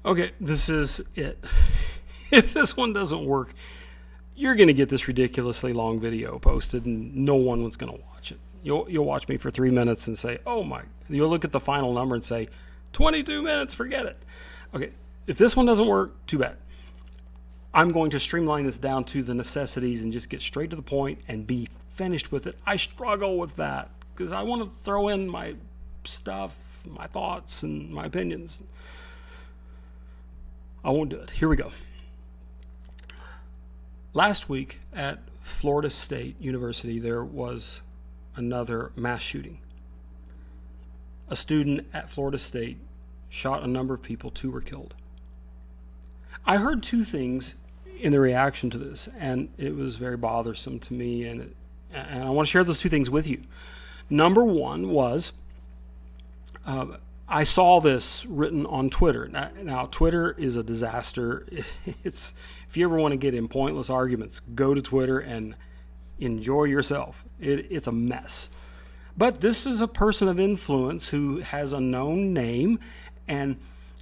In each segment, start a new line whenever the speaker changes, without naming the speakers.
Okay, this is it. If this one doesn't work, you're going to get this ridiculously long video posted and no one was going to watch it. You'll watch me for 3 minutes and say, oh my, you'll look at the final number and say, 22 minutes, forget it. Okay, if this one doesn't work, too bad. I'm going to streamline this down to the necessities and just get straight to the point and be finished with it. I struggle with that because I want to throw in my stuff, my thoughts, and my opinions. I won't do it. Here we go. Last week at Florida State University, there was another mass shooting. A student at Florida State shot a number of people. 2 were killed. I heard 2 things in the reaction to this, and it was very bothersome to me, and I want to share those 2 things with you. Number 1 was I saw this written on Twitter. Now, Twitter is a disaster. If you ever want to get in pointless arguments, go to Twitter and enjoy yourself. It's a mess. But this is a person of influence who has a known name, and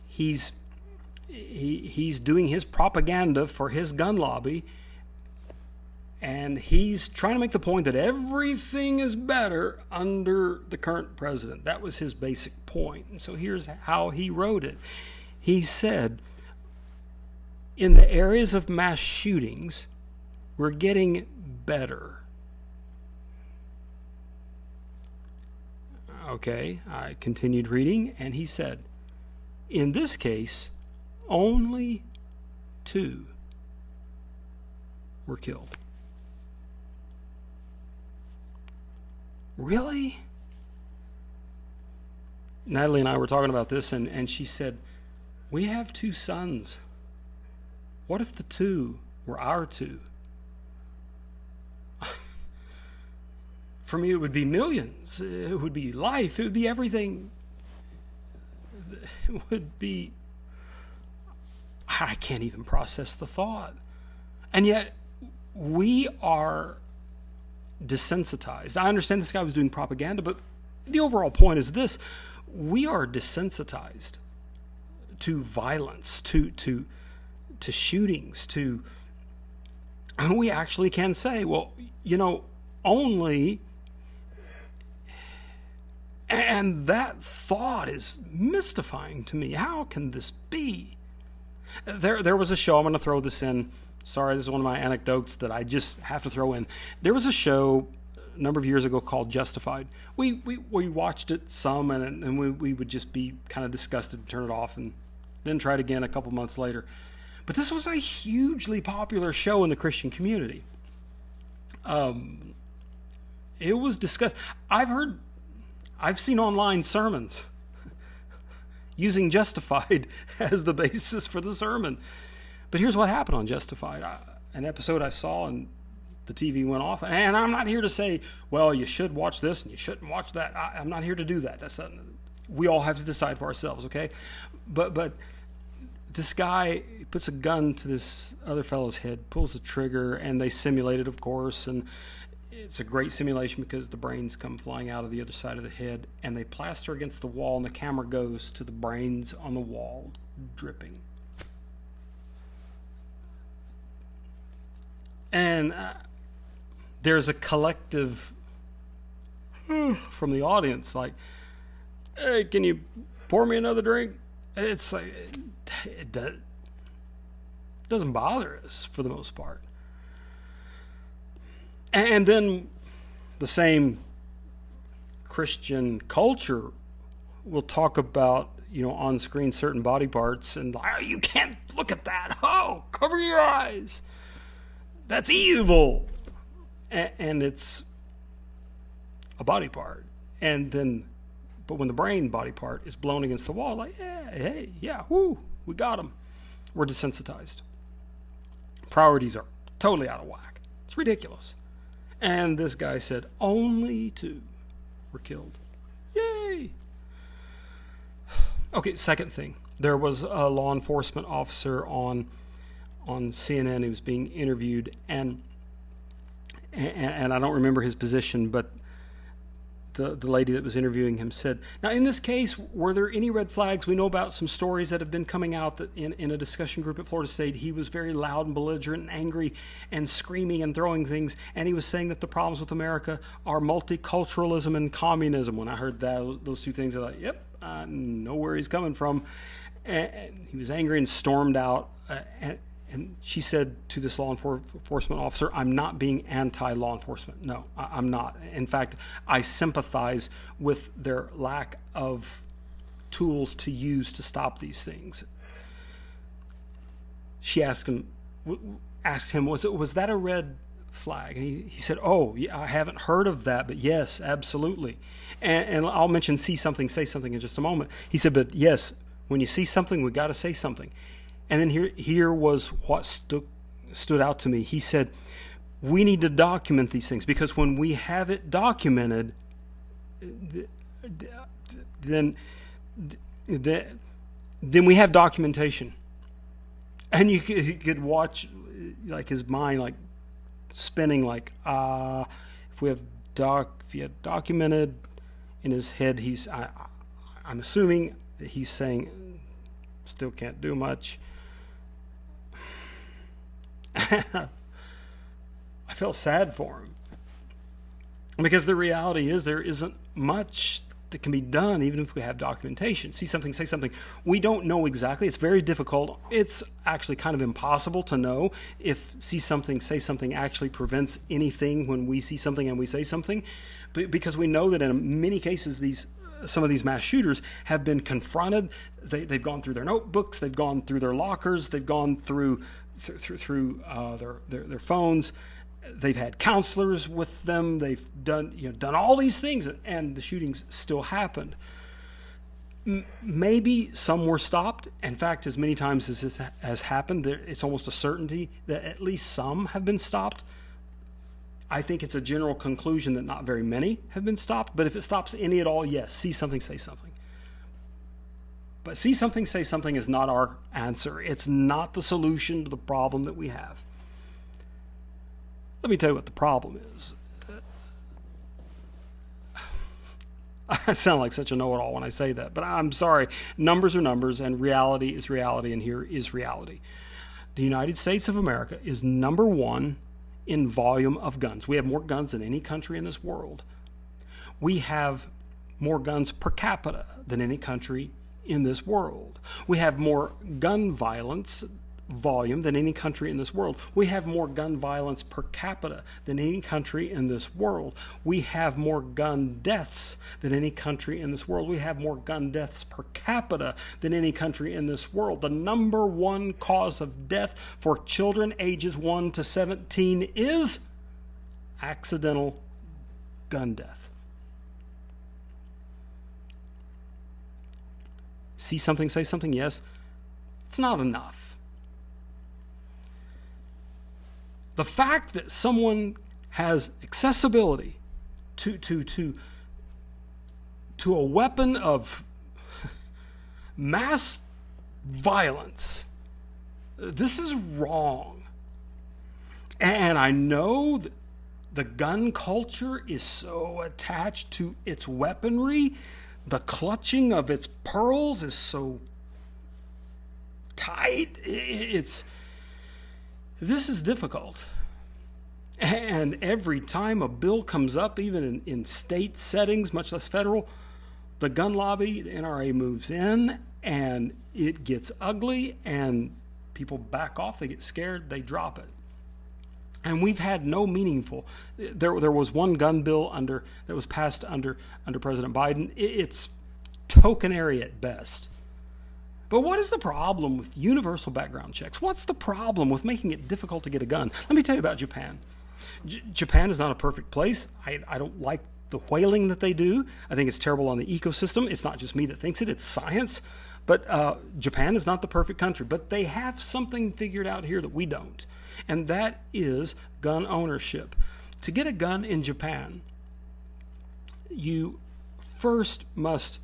he's doing his propaganda for his gun lobby, and he's trying to make the point that everything is better under the current president. That was his basic point. And so here's how he wrote it. He said, in the areas of mass shootings, we're getting better. Okay, I continued reading, and he said, in this case, only 2 were killed. Really? Natalie and I were talking about this, and she said, we have 2 sons. What if the 2 were our 2? For me, it would be millions. It would be life. It would be everything. It would be... I can't even process the thought. And yet, we are desensitized. I understand this guy was doing propaganda, but the overall point is this. We are desensitized to violence, to shootings, and we actually can say, well, only... And that thought is mystifying to me. How can this be? There was a show, I'm going to throw this in. Sorry, this is one of my anecdotes that I just have to throw in. There was a show a number of years ago called Justified. We watched it some, and we would just be kind of disgusted and turn it off, and then try it again a couple months later. But this was a hugely popular show in the Christian community. It was discussed. I've seen online sermons using Justified as the basis for the sermon. But here's what happened on Justified. An episode I saw and the TV went off. And I'm not here to say, well, you should watch this and you shouldn't watch that. I'm not here to do that. We all have to decide for ourselves, okay? But this guy puts a gun to this other fellow's head, pulls the trigger, and they simulate it, of course. And it's a great simulation because the brains come flying out of the other side of the head, and they plaster against the wall, and the camera goes to the brains on the wall, dripping. And there's a collective from the audience, like, hey, can you pour me another drink? It's like, it doesn't bother us for the most part. And then the same Christian culture will talk about, on screen certain body parts and like, you can't look at that. Oh, cover your eyes. That's evil. And it's a body part. But when the brain body part is blown against the wall, like, woo, we got them. We're desensitized. Priorities are totally out of whack. It's ridiculous. And this guy said, only 2 were killed. Yay! Okay, second thing. There was a law enforcement officer on CNN who was being interviewed, and I don't remember his position, but the lady that was interviewing him said, now in this case, were there any red flags? We know about some stories that have been coming out that in a discussion group at Florida State, he was very loud and belligerent and angry and screaming and throwing things. And he was saying that the problems with America are multiculturalism and communism. When I heard those two things, I thought, yep, I know where he's coming from. And he was angry and stormed out. And she said to this law enforcement officer, I'm not being anti-law enforcement. No, I'm not. In fact, I sympathize with their lack of tools to use to stop these things. She asked him, was that a red flag? And he said, oh, yeah, I haven't heard of that, but yes, absolutely. And I'll mention see something, say something in just a moment. He said, but yes, when you see something, we got to say something. And then here was what stood out to me. He said, we need to document these things, because when we have it documented, then we have documentation. And you could watch like his mind like spinning like, if he had documented in his head, I'm assuming that he's saying still can't do much. I felt sad for him, because the reality is there isn't much that can be done even if we have documentation. See something, say something. We don't know exactly. It's very difficult. It's actually kind of impossible to know if see something, say something actually prevents anything when we see something and we say something, because we know that in many cases some of these mass shooters have been confronted. They've gone through their notebooks, they've gone through their lockers, they've gone through their phones. They've had counselors with them. They've done all these things, and the shootings still happened. Maybe some were stopped. In fact, as many times as this has happened, it's almost a certainty that at least some have been stopped. I think it's a general conclusion that not very many have been stopped. But if it stops any at all, yes, see something, say something. But see something, say something is not our answer. It's not the solution to the problem that we have. Let me tell you what the problem is. I sound like such a know-it-all when I say that, but I'm sorry. Numbers are numbers, and reality is reality, and here is reality. The United States of America is number one in volume of guns. We have more guns than any country in this world. We have more guns per capita than any country in this world. We have more gun violence volume than any country in this world. We have more gun violence per capita than any country in this world. We have more gun deaths than any country in this world. We have more gun deaths per capita than any country in this world. The number one cause of death for children ages 1 to 17 is accidental gun death. See something, say something, yes. It's not enough. The fact that someone has accessibility to a weapon of mass violence, this is wrong. And I know that the gun culture is so attached to its weaponry. The clutching of its pearls is so tight. This is difficult. And every time a bill comes up, even in state settings, much less federal, the gun lobby, the NRA moves in, and it gets ugly, and people back off, they get scared, they drop it. And we've had no meaningful. There was one gun bill that was passed under President Biden. It's tokenary at best. But what is the problem with universal background checks? What's the problem with making it difficult to get a gun? Let me tell you about Japan. Japan is not a perfect place. I don't like the whaling that they do. I think it's terrible on the ecosystem. It's not just me that thinks it. It's science. But Japan is not the perfect country. But they have something figured out here that we don't. And that is gun ownership. To get a gun in Japan, you first must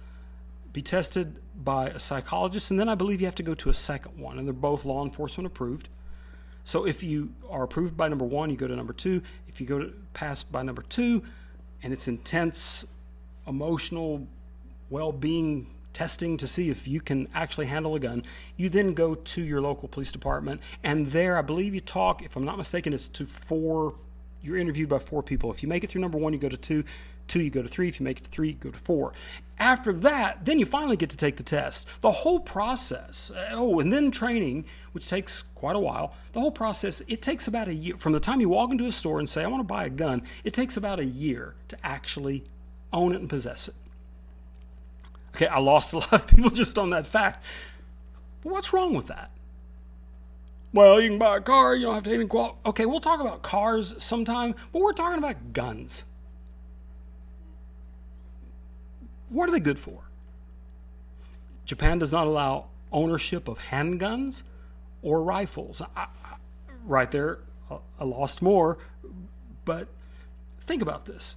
be tested by a psychologist, and then I believe you have to go to a second one, and they're both law enforcement approved. So if you are approved by number one, you go to number two. If you go to pass by number two, and it's intense emotional well-being testing to see if you can actually handle a gun. You then go to your local police department, and there I believe you talk, if I'm not mistaken, it's to 4. You're interviewed by 4 people. If you make it through number 1, you go to 2. 2, you go to 3. If you make it to 3, you go to 4. After that, then you finally get to take the test. The whole process, and then training, which takes quite a while. The whole process, it takes about a year. From the time you walk into a store and say, I want to buy a gun, it takes about a year to actually own it and possess it. Okay, I lost a lot of people just on that fact. But what's wrong with that? Well, you can buy a car, you don't have to have any quality. Okay, we'll talk about cars sometime, but we're talking about guns. What are they good for? Japan does not allow ownership of handguns or rifles. Right there, I lost more, but think about this.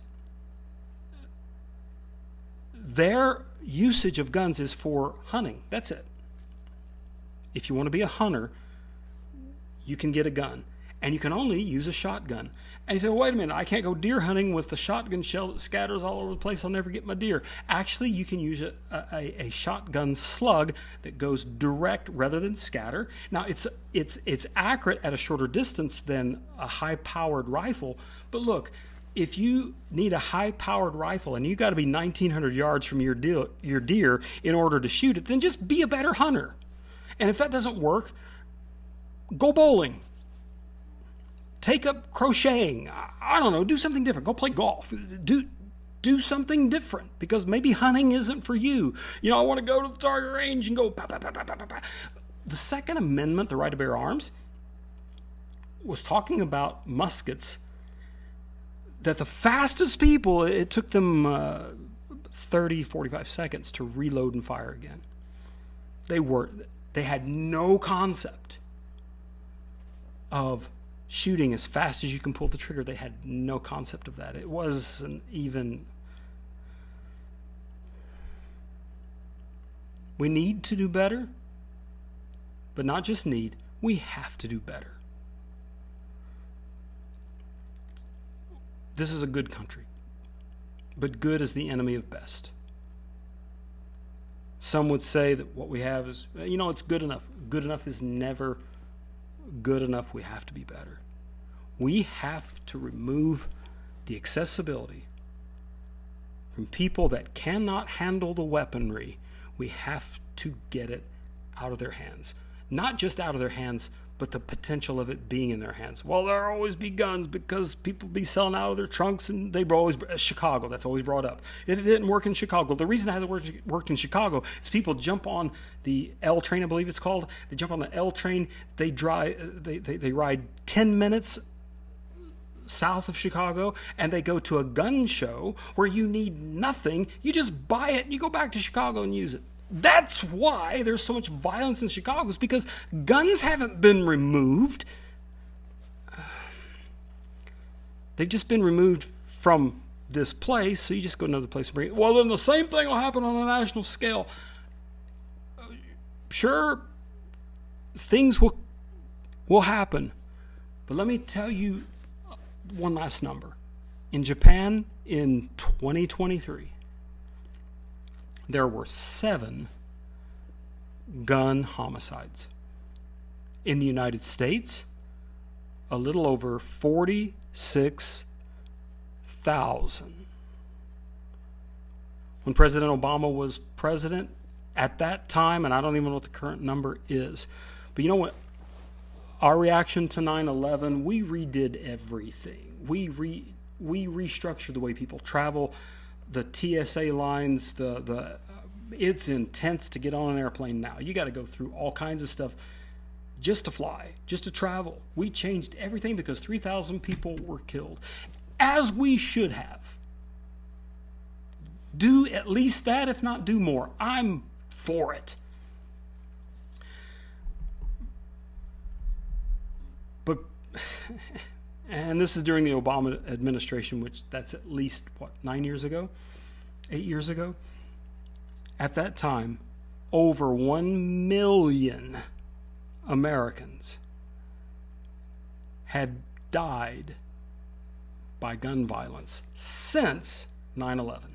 Their usage of guns is for hunting. That's it. If you want to be a hunter, you can get a gun. And you can only use a shotgun. And you say, well, wait a minute, I can't go deer hunting with the shotgun shell that scatters all over the place. I'll never get my deer. Actually, you can use a shotgun slug that goes direct rather than scatter. Now, it's accurate at a shorter distance than a high-powered rifle. But look, if you need a high-powered rifle and you got to be 1,900 yards from your deer in order to shoot it, then just be a better hunter. And if that doesn't work, go bowling. Take up crocheting. I don't know. Do something different. Go play golf. Do something different, because maybe hunting isn't for you. You know, I want to go to the target range and go. Bah, bah, bah, bah, bah, bah. The Second Amendment, the right to bear arms, was talking about muskets. That the fastest people, it took them 30, 45 seconds to reload and fire again. They had no concept of shooting as fast as you can pull the trigger. They had no concept of that. It wasn't even. We need to do better, but not just need, we have to do better. This is a good country, but good is the enemy of best. Some would say that what we have is, it's good enough. Good enough is never good enough. We have to be better. We have to remove the accessibility from people that cannot handle the weaponry. We have to get it out of their hands. Not just out of their hands, but the potential of it being in their hands. Well, there'll always be guns because people be selling out of their trunks, and they always, Chicago, that's always brought up. It didn't work in Chicago. The reason it hasn't worked in Chicago is people jump on the L train, I believe it's called. They jump on the L train, they ride 10 minutes south of Chicago, and they go to a gun show where you need nothing. You just buy it and you go back to Chicago and use it. That's why there's so much violence in Chicago, is because guns haven't been removed. They've just been removed from this place, so you just go to another place and bring it. Well, then the same thing will happen on a national scale. Sure, things will happen. But let me tell you one last number. In Japan, in 2023, there were 7 gun homicides. In the United States, a little over 46,000. When President Obama was president at that time, and I don't even know what the current number is, but you know what? Our reaction to 9/11, we redid everything. We restructured the way people travel. The TSA lines, it's intense to get on an airplane now. You got to go through all kinds of stuff just to fly, just to travel. We changed everything because 3,000 people were killed, as we should have. Do at least that, if not do more. I'm for it. But, and this is during the Obama administration, which that's at least, 9 years ago? 8 years ago? At that time, over 1 million Americans had died by gun violence since 9/11.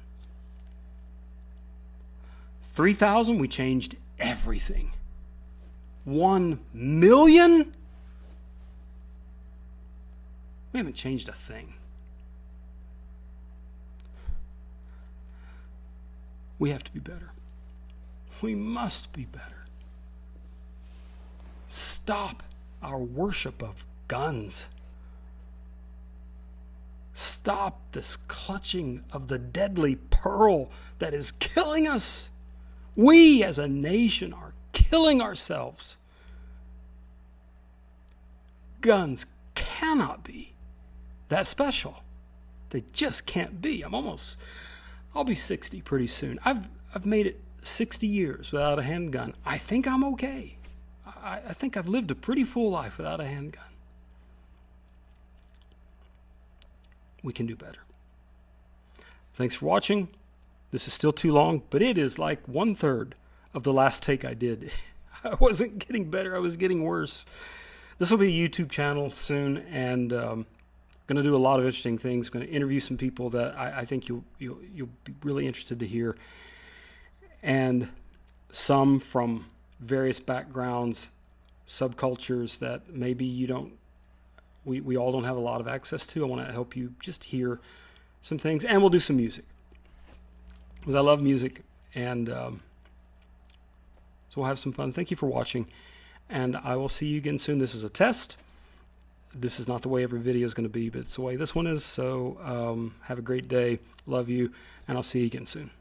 3,000, we changed everything. 1 million? We haven't changed a thing. We have to be better. We must be better. Stop our worship of guns. Stop this clutching of the deadly pearl that is killing us. We as a nation are killing ourselves. Guns cannot be that special. They just can't be. I'll be 60 pretty soon. I've made it 60 years without a handgun. I think I'm okay. I think I've lived a pretty full life without a handgun. We can do better. Thanks for watching. This is still too long, but it is like 1/3 of the last take I did. I wasn't getting better. I was getting worse. This will be a YouTube channel soon, and going to do a lot of interesting things. Going to interview some people that I think you'll be really interested to hear, and some from various backgrounds, subcultures that maybe we all don't have a lot of access to. I want to help you just hear some things, and we'll do some music because I love music, and so we'll have some fun. Thank you for watching, and I will see you again soon. This is a test. This is not the way every video is going to be, but it's the way this one is. So have a great day. Love you, and I'll see you again soon.